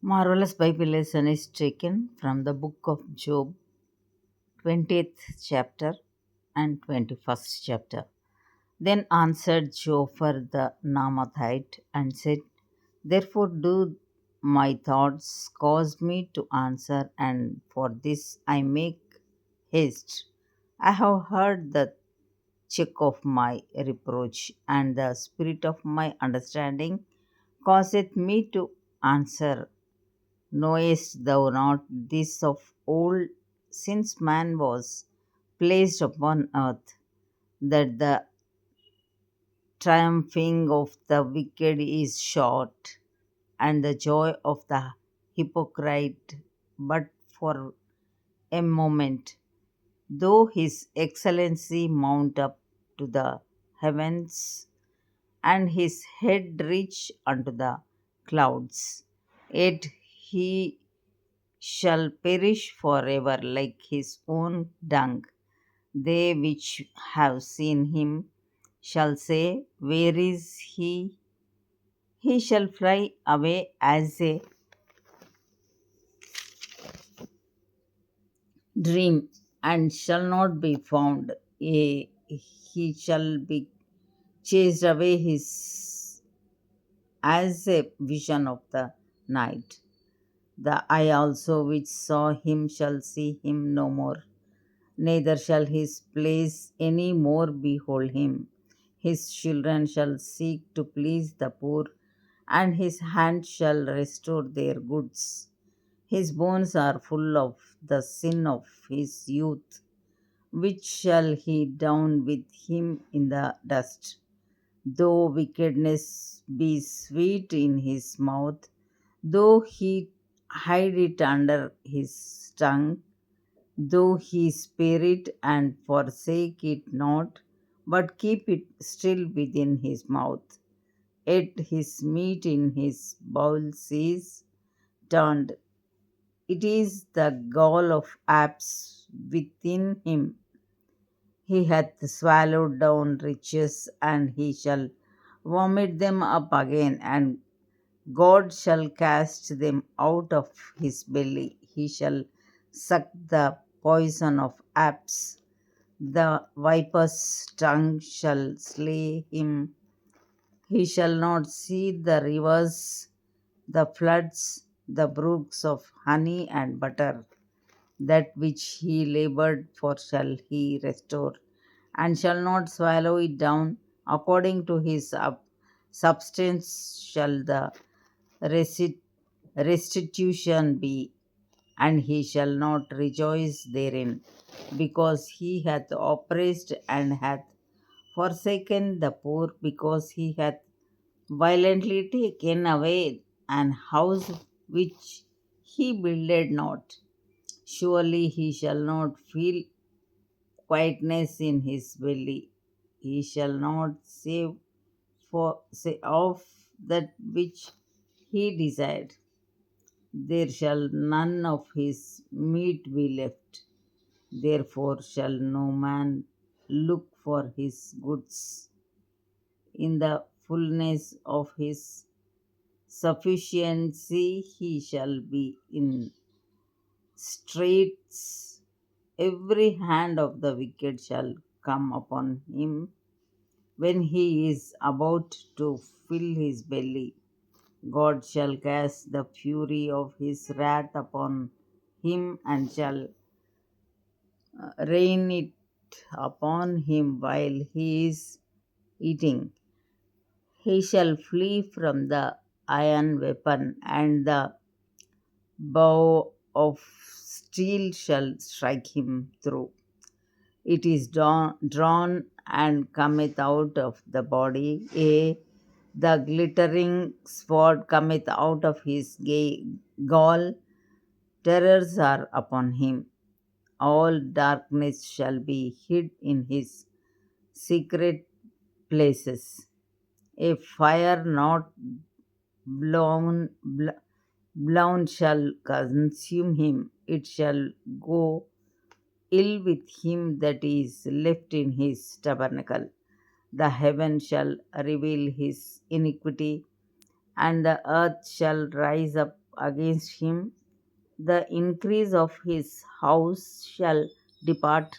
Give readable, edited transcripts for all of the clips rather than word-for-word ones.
Marvelous Bible lesson is taken from the book of Job, 20th chapter and 21st chapter. Then answered Jophar the Naamathite and said, Therefore do my thoughts cause me to answer, and for this I make haste. I have heard the check of my reproach, and the spirit of my understanding causeth me to answer. Knowest thou not this of old, since man was placed upon earth, that the triumphing of the wicked is short, and the joy of the hypocrite but for a moment? Though his excellency mount up to the heavens, and his head reach unto the clouds, yet he shall perish forever like his own dung. They which have seen him shall say, Where is he? He shall fly away as a dream, and shall not be found. He shall be chased away his as a vision of the night. The eye also which saw him shall see him no more, neither shall his place any more behold him. His children shall seek to please the poor, and his hand shall restore their goods. His bones are full of the sin of his youth, which shall he down with him in the dust. Though wickedness be sweet in his mouth, though he hide it under his tongue, though he spare it and forsake it not, but keep it still within his mouth, yet his meat in his bowels is turned. It is the gall of apes within him. He hath swallowed down riches, and he shall vomit them up again, and God shall cast them out of his belly. He shall suck the poison of apes. The viper's tongue shall slay him. He shall not see the rivers, the floods, the brooks of honey and butter. That which he labored for shall he restore, and shall not swallow it down. According to his substance shall the restitution be, and he shall not rejoice therein, because he hath oppressed and hath forsaken the poor, because he hath violently taken away an house which he builded not. Surely he shall not feel quietness in his belly. He shall not save for say of that which he desired. There shall none of his meat be left. Therefore shall no man look for his goods. In the fullness of his sufficiency he shall be in straits. Every hand of the wicked shall come upon him when he is about to fill his belly. God shall cast the fury of his wrath upon him, and shall rain it upon him while he is eating. He shall flee from the iron weapon, and the bow of steel shall strike him through. It is drawn and cometh out of the body, yea, the glittering sword cometh out of his gall. Terrors are upon him. All darkness shall be hid in his secret places. A fire not blown, blown shall consume him. It shall go ill with him that is left in his tabernacle. The heaven shall reveal his iniquity, and the earth shall rise up against him, the increase of his house shall depart,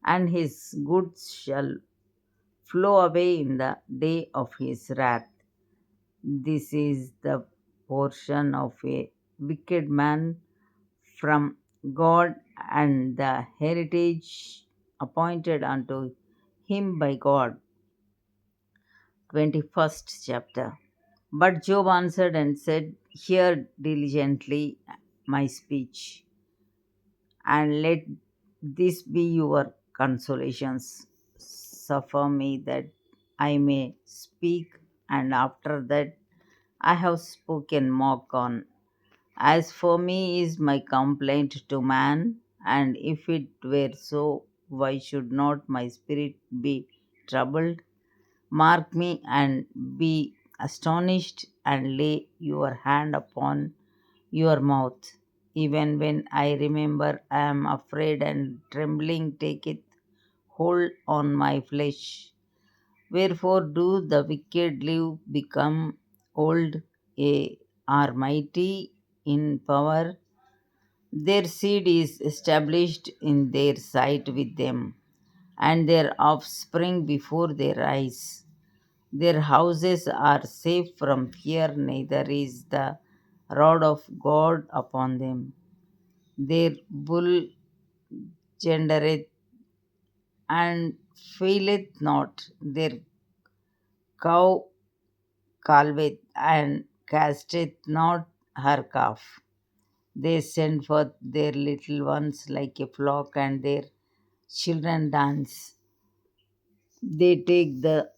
and his goods shall flow away in the day of his wrath. This is the portion of a wicked man from God, and the heritage appointed unto him by God. 21st chapter. But Job answered and said, hear diligently my speech, and let this be your consolations. Suffer me that I may speak, and after that I have spoken mock on. As for me is my complaint to man, and if it were so, why should not my spirit be troubled? Mark me and be astonished, and lay your hand upon your mouth. Even when I remember, I am afraid, and trembling taketh hold on my flesh. Wherefore do the wicked live, become old, are mighty in power? Their seed is established in their sight with them, and their offspring before their eyes. Their houses are safe from fear, neither is the rod of God upon them. Their bull gendereth and faileth not, their cow calveth and casteth not her calf. They send forth their little ones like a flock, and their children dance. They take the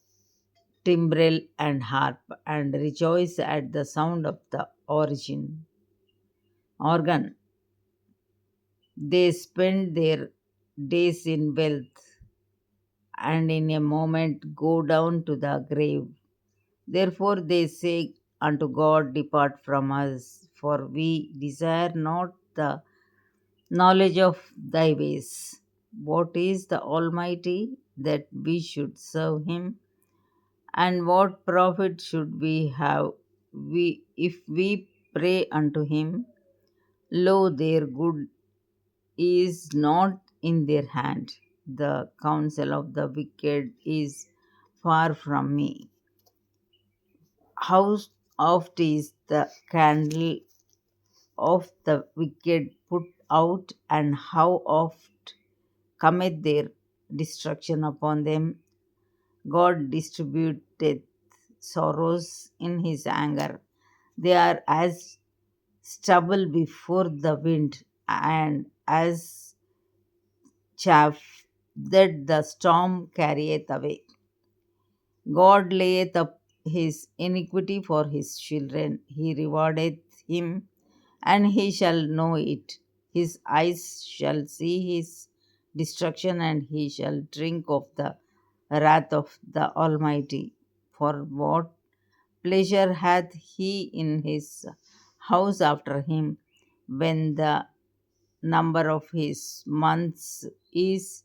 timbrel and harp, and rejoice at the sound of the organ. They spend their days in wealth, and in a moment go down to the grave. Therefore they say unto God, depart from us, for we desire not the knowledge of thy ways. What is the Almighty, that we should serve him? And what profit should we have if we pray unto him? Lo, their good is not in their hand. The counsel of the wicked is far from me. How oft is the candle of the wicked put out, and how oft cometh their destruction upon them? God distributeth sorrows in his anger. They are as stubble before the wind, and as chaff that the storm carrieth away. God layeth up his iniquity for his children. He rewardeth him, and he shall know it. His eyes shall see his destruction, and he shall drink of the wrath of the Almighty. For what pleasure hath he in his house after him, when the number of his months is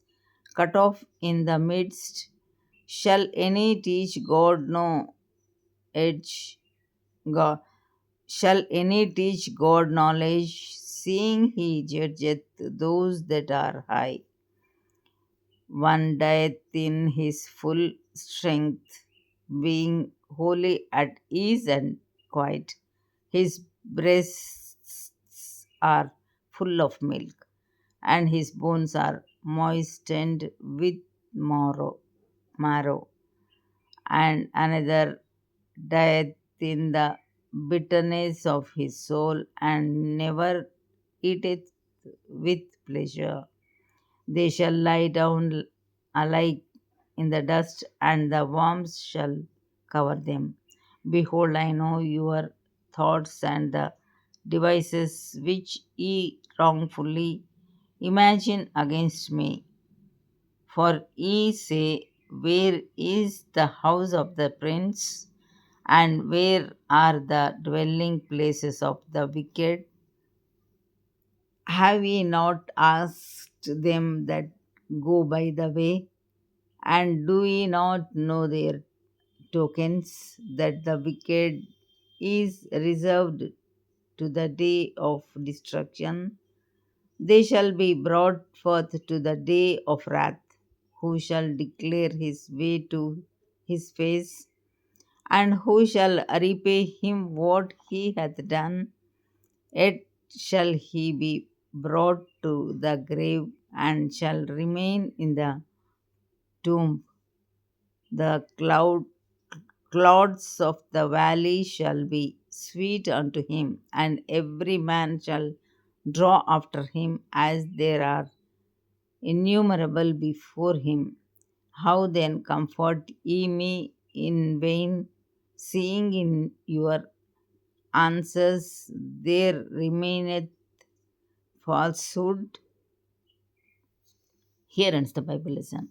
cut off in the midst? Shall any teach God no edge? God, shall any teach God knowledge, seeing he judgeth those that are high? One dieth in his full strength, being wholly at ease and quiet. His breasts are full of milk, and his bones are moistened with marrow. And another dieth in the bitterness of his soul, and never eateth with pleasure. They shall lie down alike in the dust, and the worms shall cover them. Behold, I know your thoughts, and the devices which ye wrongfully imagine against me. For ye say, where is the house of the prince? And where are the dwelling places of the wicked? Have ye not asked them that go by the way? And do ye not know their tokens, that the wicked is reserved to the day of destruction. They shall be brought forth to the day of wrath. Who shall declare his way to his face? And who shall repay him what he hath done? Yet shall he be brought to the grave and shall remain in the tomb. The clouds of the valley shall be sweet unto him, and every man shall draw after him as there are innumerable before him. How then comfort ye me in vain, seeing in your answers there remaineth falsehood? Here ends the Bible lesson.